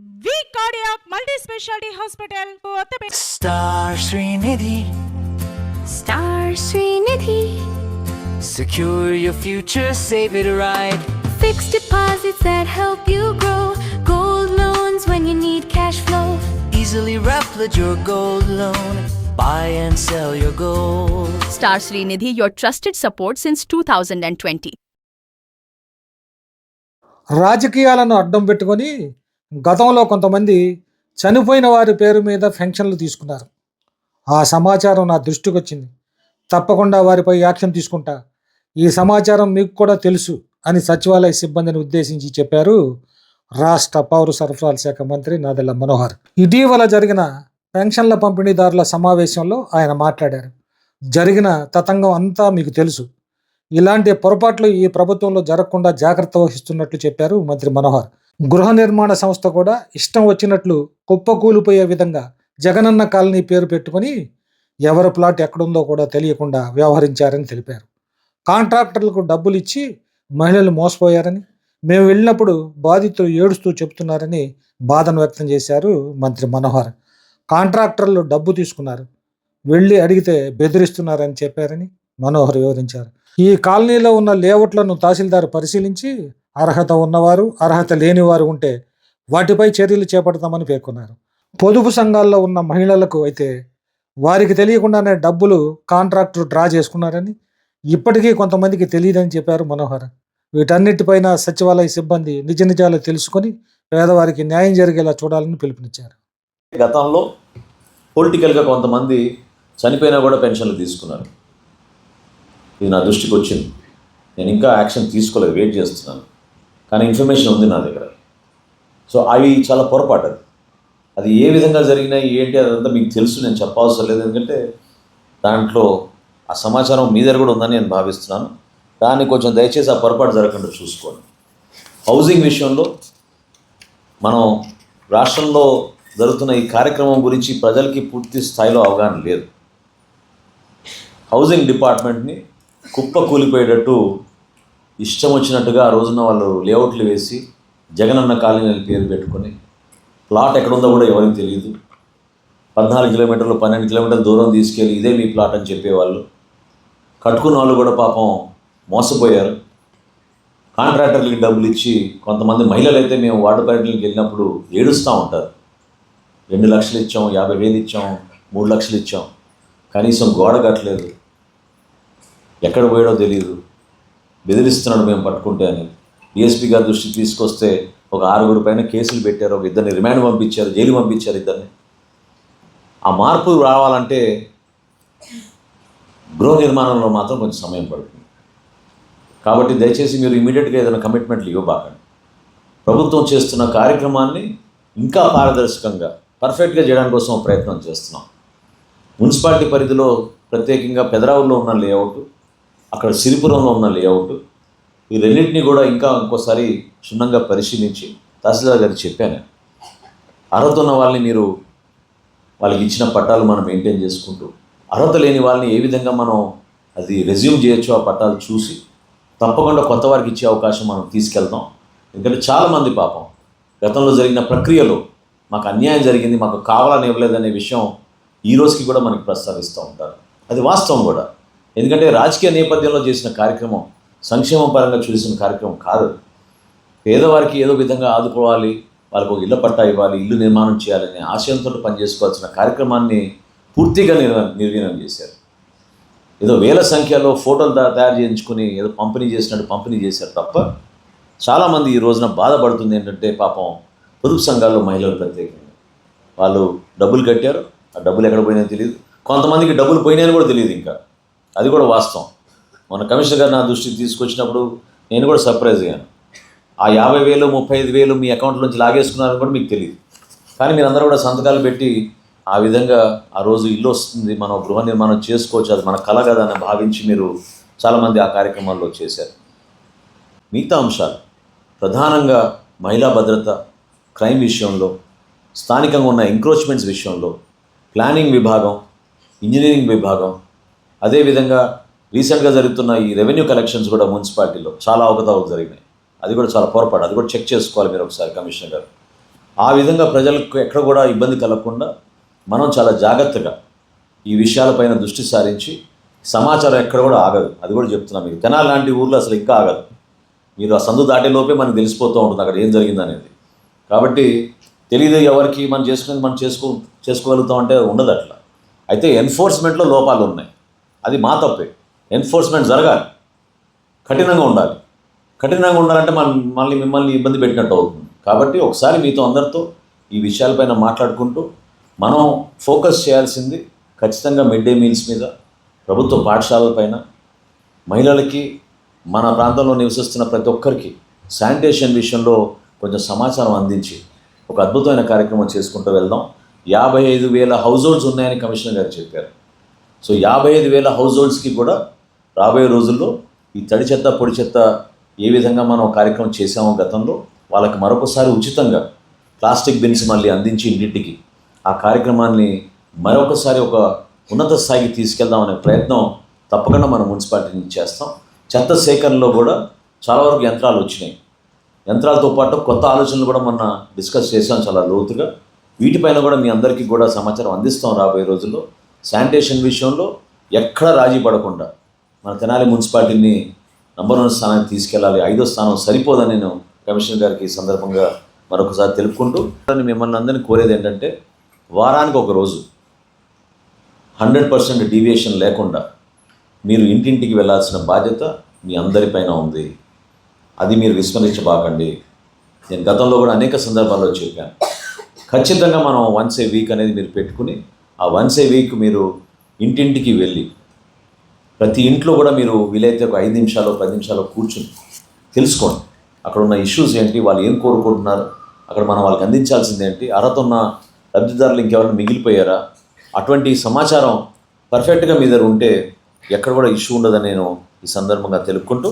V Cardiac Multi-Specialty Hospital, Kottapet. Star Srinidhi. Star Srinidhi. Secure your future, save it right. Fixed deposits that help you grow. Gold loans when you need cash flow. Easily replicate your gold loan. Buy and sell your gold. Star Srinidhi, your trusted support since 2020. రాజకీయాలను అడ్డం పెట్టుకొని గతంలో కొంతమంది చనిపోయిన వారి పేరు మీద పెన్షన్లు తీసుకున్నారు. ఆ సమాచారం నా దృష్టికి వచ్చింది. తప్పకుండా వారిపై యాక్షన్ తీసుకుంటా. ఈ సమాచారం మీకు కూడా తెలుసు అని సచివాలయ సిబ్బందిని ఉద్దేశించి చెప్పారు రాష్ట్ర పౌర సరఫరాల శాఖ మంత్రి నాదెళ్ల మనోహర్. ఇటీవల జరిగిన పెన్షన్ల పంపిణీదారుల సమావేశంలో ఆయన మాట్లాడారు. జరిగిన తతంగం అంతా మీకు తెలుసు. ఇలాంటి పొరపాట్లు ఈ ప్రభుత్వంలో జరగకుండా జాగ్రత్త వహిస్తున్నట్లు చెప్పారు మంత్రి మనోహర్. గృహ నిర్మాణ సంస్థ కూడా ఇష్టం వచ్చినట్లు కుప్పకూలిపోయే విధంగా జగనన్న కాలనీ పేరు పెట్టుకొని ఎవరి ప్లాట్ ఎక్కడుందో కూడా తెలియకుండా వ్యవహరించారని తెలిపారు. కాంట్రాక్టర్లకు డబ్బులు ఇచ్చి మహిళలు మోసపోయారని, మేము వెళ్ళినప్పుడు బాధితులు ఏడుస్తూ చెబుతున్నారని బాధను వ్యక్తం చేశారు మంత్రి మనోహర్. కాంట్రాక్టర్లు డబ్బు తీసుకున్నారు, వెళ్ళి అడిగితే బెదిరిస్తున్నారని చెప్పారని మనోహర్ వివరించారు. ఈ కాలనీలో ఉన్న లేఅవుట్లను తహసీల్దార్ పరిశీలించి అర్హత ఉన్నవారు, అర్హత లేనివారు ఉంటే వాటిపై చర్యలు చేపడతామని పేర్కొన్నారు. పొదుపు సంఘాల్లో ఉన్న మహిళలకు అయితే వారికి తెలియకుండానే డబ్బులు కాంట్రాక్టర్ డ్రా చేసుకున్నారని, ఇప్పటికీ కొంతమందికి తెలియదని చెప్పారు మనోహర్. వీటన్నిటిపైన సచివాలయ సిబ్బంది నిజ నిజాలు తెలుసుకొని పేదవారికి న్యాయం జరిగేలా చూడాలని పిలుపునిచ్చారు. గతంలో పొలిటికల్గా కొంతమంది చనిపోయినా కూడా పెన్షన్లు తీసుకున్నారు. ఇది నా దృష్టికి వచ్చింది. నేను ఇంకా యాక్షన్ తీసుకోలేదు, వెయిట్ చేస్తున్నాను. కానీ ఇన్ఫర్మేషన్ ఉంది నా దగ్గర. సో అవి చాలా పొరపాటు. అది ఏ విధంగా జరిగినాయి ఏంటి అదంతా మీకు తెలుసు, నేను చెప్పవసరం లేదు. ఎందుకంటే దాంట్లో ఆ సమాచారం మీ దగ్గర కూడా ఉందని నేను భావిస్తున్నాను. దాన్ని కొంచెం దయచేసి ఆ పొరపాటు జరగకుండా చూసుకోండి. హౌసింగ్ విషయంలో మనం రాష్ట్రంలో జరుగుతున్న ఈ కార్యక్రమం గురించి ప్రజలకి పూర్తి స్థాయిలో అవగాహన లేదు. హౌసింగ్ డిపార్ట్మెంట్ని కుప్ప కూలిపోయేటట్టు ఇష్టం వచ్చినట్టుగా ఆ రోజున వాళ్ళు లేఅవుట్లు వేసి జగనన్న కాలనీ పేరు పెట్టుకొని ప్లాట్ ఎక్కడుందో కూడా ఎవరికి తెలియదు. 14 కిలోమీటర్లు 12 కిలోమీటర్ల దూరం తీసుకెళ్ళి ఇదే మీ ప్లాట్ అని చెప్పేవాళ్ళు. కట్టుకున్న వాళ్ళు కూడా పాపం మోసపోయారు. కాంట్రాక్టర్లకి డబ్బులు ఇచ్చి కొంతమంది మహిళలు అయితే మేము వార్డు పర్యటనకి వెళ్ళినప్పుడు ఏడుస్తూ ఉంటారు. 2 లక్షలు ఇచ్చాం, 50,000 ఇచ్చాం, 3 లక్షలు ఇచ్చాం, కనీసం గోడ కట్టలేదు, ఎక్కడ పోయాడో తెలియదు, బెదిరిస్తున్నాడు మేము పట్టుకుంటే అని డిఎస్పీ గారి దృష్టికి తీసుకొస్తే ఒక 6 పైన కేసులు పెట్టారు. ఒక 2 రిమాండ్ పంపించారు, జైలు పంపించారు 2. ఆ మార్పు రావాలంటే గృహ నిర్మాణంలో మాత్రం కొంచెం సమయం పడుతుంది. కాబట్టి దయచేసి మీరు ఇమీడియట్గా ఏదైనా కమిట్మెంట్లు ఇవ్వబాకండి. ప్రభుత్వం చేస్తున్న కార్యక్రమాన్ని ఇంకా పారదర్శకంగా పర్ఫెక్ట్గా చేయడానికి కోసం ప్రయత్నం చేస్తున్నాం. మున్సిపాలిటీ పరిధిలో ప్రత్యేకంగా పెదరావుల్లో ఉన్న లేఅవుట్, అక్కడ సిరిపురంలో ఉన్న లేఅవుట్, ఈ రెండింటినీ కూడా ఇంకా ఇంకోసారి క్షుణ్ణంగా పరిశీలించి తహసీల్దార్ గారికి చెప్పాను. అర్హత ఉన్న వాళ్ళని మీరు వాళ్ళకి ఇచ్చిన పట్టాలు మనం మెయింటైన్ చేసుకుంటూ, అర్హత లేని వాళ్ళని ఏ విధంగా మనం అది రెజ్యూమ్ చేయొచ్చో ఆ పట్టాలు చూసి తప్పకుండా కొత్త వారికి ఇచ్చే అవకాశం మనం తీసుకెళ్తాం. ఎందుకంటే చాలామంది పాపం గతంలో జరిగిన ప్రక్రియలో మాకు అన్యాయం జరిగింది, మాకు కావాలని ఇవ్వలేదనే విషయం ఈ రోజుకి కూడా మనకి ప్రస్తావిస్తూ ఉంటారు. అది వాస్తవం కూడా. ఎందుకంటే రాజకీయ నేపథ్యంలో చేసిన కార్యక్రమం సంక్షేమం పరంగా చూసిన కార్యక్రమం కాదు. పేదవారికి ఏదో విధంగా ఆదుకోవాలి, వాళ్ళకు ఒక ఇళ్ల పట్టా ఇవ్వాలి, ఇల్లు నిర్మాణం చేయాలనే ఆశయంతో పనిచేసుకోవాల్సిన కార్యక్రమాన్ని పూర్తిగా నిర్వీర్యం చేశారు. ఏదో వేల సంఖ్యలో ఫోటోలు తయారు చేయించుకుని ఏదో పంపిణీ చేసినట్టు పంపిణీ చేశారు తప్ప చాలామంది ఈ రోజున బాధపడుతుంది ఏంటంటే పాపం పొదుపు సంఘాల్లో మహిళలు ప్రత్యేకంగా వాళ్ళు డబ్బులు కట్టారు, ఆ డబ్బులు ఎక్కడ పోయినా తెలియదు. కొంతమందికి డబ్బులు పోయినాయని కూడా తెలియదు. ఇంకా అది కూడా వాస్తవం. మన కమిషనర్ గారు నా దృష్టికి తీసుకొచ్చినప్పుడు నేను కూడా సర్ప్రైజ్ అయ్యాను. ఆ 50,000 35,000 మీ అకౌంట్లో నుంచి లాగేసుకున్నారని కూడా మీకు తెలియదు. కానీ మీరందరూ కూడా సంతకాలు పెట్టి ఆ విధంగా ఆ రోజు ఇల్లు వస్తుంది, మనం గృహ నిర్మాణం చేసుకోవచ్చు, అది మన కళ కదా అని భావించి మీరు చాలామంది ఆ కార్యక్రమాల్లో చేశారు. మిగతా అంశాలు ప్రధానంగా మహిళా భద్రత, క్రైమ్ విషయంలో, స్థానికంగా ఉన్న ఎంక్రోచ్మెంట్స్ విషయంలో, ప్లానింగ్ విభాగం, ఇంజనీరింగ్ విభాగం, అదేవిధంగా రీసెంట్గా జరుగుతున్న ఈ రెవెన్యూ కలెక్షన్స్ కూడా మున్సిపాలిటీలో చాలా అవకతవకలు జరిగినాయి. అది కూడా చాలా పొరపాటు. అది కూడా చెక్ చేసుకోవాలి మీరు ఒకసారి కమిషనర్ గారు. ఆ విధంగా ప్రజలకు ఎక్కడ కూడా ఇబ్బంది కలగకుండా మనం చాలా జాగ్రత్తగా ఈ విషయాలపైన దృష్టి సారించి సమాచారం ఎక్కడ కూడా ఆగదు. అది కూడా చెప్తున్నాం మీకు. తెనాలి లాంటి ఊర్లో అసలు ఇంకా ఆగదు. మీరు ఆ సందు దాటే లోపే మనకు తెలిసిపోతూ ఉంటుంది అక్కడ ఏం జరిగిందనేది. కాబట్టి తెలియదు ఎవరికి మనం చేసుకునేది మనం చేసుకోగలుగుతాం అంటే ఉండదు అట్లా. అయితే ఎన్ఫోర్స్మెంట్లో లోపాలు ఉన్నాయి, అది మా తప్పే. ఎన్ఫోర్స్మెంట్ జరగాలి, కఠినంగా ఉండాలి. కఠినంగా ఉండాలంటే మిమ్మల్ని ఇబ్బంది పెట్టినట్టు అవుతుంది. కాబట్టి ఒకసారి మీతో అందరితో ఈ విషయాలపైన మాట్లాడుకుంటూ మనం ఫోకస్ చేయాల్సింది ఖచ్చితంగా మిడ్ డే మీల్స్ మీద, ప్రభుత్వ పాఠశాలలపైన, మహిళలకి, మన ప్రాంతంలో నివసిస్తున్న ప్రతి ఒక్కరికి శానిటేషన్ విషయంలో కొంచెం సమాచారం అందించి ఒక అద్భుతమైన కార్యక్రమం చేసుకుంటూ వెళ్దాం. 55,000 హౌస్ హోల్డ్స్ ఉన్నాయని కమిషనర్ గారు చెప్పారు. సో 55,000 హౌస్ హోల్డ్స్కి కూడా రాబోయే రోజుల్లో ఈ తడి చెత్త పొడి చెత్త ఏ విధంగా మనం కార్యక్రమం చేసామో గతంలో, వాళ్ళకి మరొకసారి ఉచితంగా ప్లాస్టిక్ బిన్స్ మళ్ళీ అందించి ఇంటింటికి ఆ కార్యక్రమాన్ని మరొకసారి ఒక ఉన్నత స్థాయికి తీసుకెళ్దామనే ప్రయత్నం తప్పకుండా మనం మున్సిపాలిటీ నుంచి చేస్తాం. చెత్త సేకరణలో కూడా చాలా వరకు యంత్రాలు వచ్చినాయి. యంత్రాలతో పాటు కొత్త ఆలోచనలు కూడా మొన్న డిస్కస్ చేసాం చాలా లోతుగా. వీటిపైన కూడా మీ అందరికీ కూడా సమాచారం అందిస్తాం రాబోయే రోజుల్లో. శానిటేషన్ విషయంలో ఎక్కడ రాజీ పడకుండా మన తెనాలి మున్సిపాలిటీని నంబర్ 1 స్థానానికి తీసుకెళ్ళాలి. 5వ స్థానం సరిపోదని నేను కమిషనర్ గారికి ఈ సందర్భంగా మరొకసారి తెలుపుకుంటూ మిమ్మల్ని అందరినీ కోరేది ఏంటంటే, వారానికి ఒక రోజు 100% డీవియేషన్ లేకుండా మీరు ఇంటింటికి వెళ్ళాల్సిన బాధ్యత మీ అందరిపైన ఉంది. అది మీరు విస్మరించబాకండి. నేను గతంలో కూడా అనేక సందర్భాల్లో చెప్పాను. ఖచ్చితంగా మనం వన్స్ ఏ వీక్ అనేది మీరు పెట్టుకుని ఆ వన్స్ ఏ వీక్ మీరు ఇంటింటికి వెళ్ళి ప్రతి ఇంట్లో కూడా మీరు వీలైతే ఒక 5 నిమిషాలు 10 నిమిషాలు కూర్చుని తెలుసుకోండి అక్కడ ఉన్న ఇష్యూస్ ఏంటి, వాళ్ళు ఏం కోరుకుంటున్నారు, అక్కడ మనం వాళ్ళకి అందించాల్సింది ఏంటి, అర్హత ఉన్న లబ్ధిదారులు ఇంకెవరైనా మిగిలిపోయారా, అటువంటి సమాచారం పర్ఫెక్ట్గా మీ దగ్గర ఉంటే ఎక్కడ కూడా ఇష్యూ ఉండదని నేను ఈ సందర్భంగా తెలుపుకుంటూ